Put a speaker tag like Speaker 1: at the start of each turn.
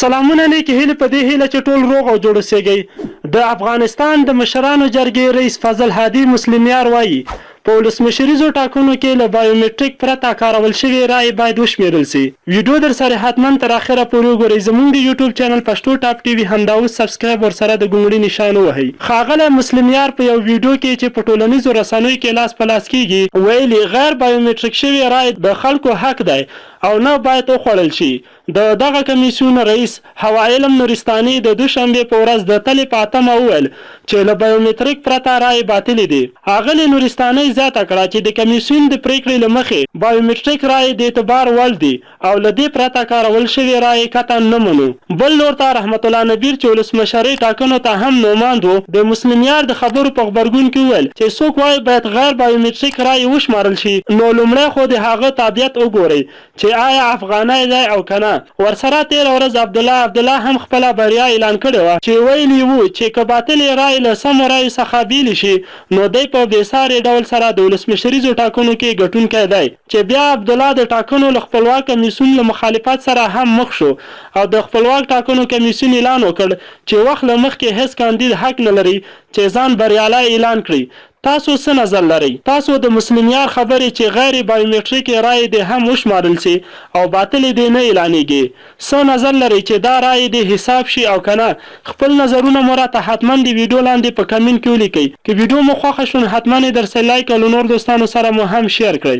Speaker 1: سلامونه نیکې هیلې په دې هیله چې ټول روغ او جوړ اوسېږئ. د افغانستان د مشرانو جرګې رئیس فضل هادي مسلمیار وایي په ولسمشریزو ټاکنو کې له بایومټریک پرته کارول شوې رایې باید وشمېرل سي. ویډیو در سره حتما تر اخره پورې وګورئ. زموږ د یوټیوب چینل پښتو ټاپ ټي وي همدا اوس سبسکرایب ورسره د ګونګړي نشان ووهئ. ښاغلی مسلمیار په یو ویډیو کې چې په ټولنیزو رسنیو کې لاس په لاس کیږي ویلي غیر بایومټریک شوې رایې د خلکو حق دی او نه باید وخوړل شي. د دغه کمیسیون رئیس هوا علم نورستاني د دوشنبې په ورځ د تلې په 8 وویل چې له بایومټریک پرته رایې باطلې دي. ښاغلي نورستاني زیاته کړه چې د کمیسیون د پریکړې له مخې بایومټریک رایې د اعتبار وړ دي او له دې پرته کارول شوې رایې قطعا نه منو. بل لور ته رحمت الله نبیر چې ولسمشرۍ ټاکنو ته هم نوماند و د مسلمیار د خبرو په غبرګون کې وویل چې څوک وایي باید غیر بایومټریک رایې وشمارل شي نو لومړی خو د هغه تابعیت وګورئ چې آیا افغانی دی او که نه. ورسره تېره ورځ عبدالله هم خپله بریا اعلان کړې وه چې ویلي وو چې که باطلې رایې له سمو رایو څخه بیلې شي نو دی په بېساري ډول سره د ولسمشریزو ټاکنو کې ګټونکی دی. چې بیا عبدالله د ټاکنو له خپلواک کمیسیون له مخالفت سره هم مخ شو او د خپلواک ټاکنو کمیسیون اعلان وکړ چې وخت له مخکې هیڅ کاندید حق نه لري چې ځان بریالی اعلان کړي. تاسو څه نظر لرئ؟ تاسو د مسلمیار خبرې چې غیر بایومټریک رایې دې هم وشمارل سي او باطلې دې نه اعلانېږي څه نظر لرئ چې دا رایې دې حساب شي او که نه؟ خپل نظرونه مو راته حتما د ویډیو لاندې په کمنټ کې ولیکئ. که ویډیو مو خوښه شوه حتما یې درسره لایک او له نور دوستانو سره مو هم شیر کړئ.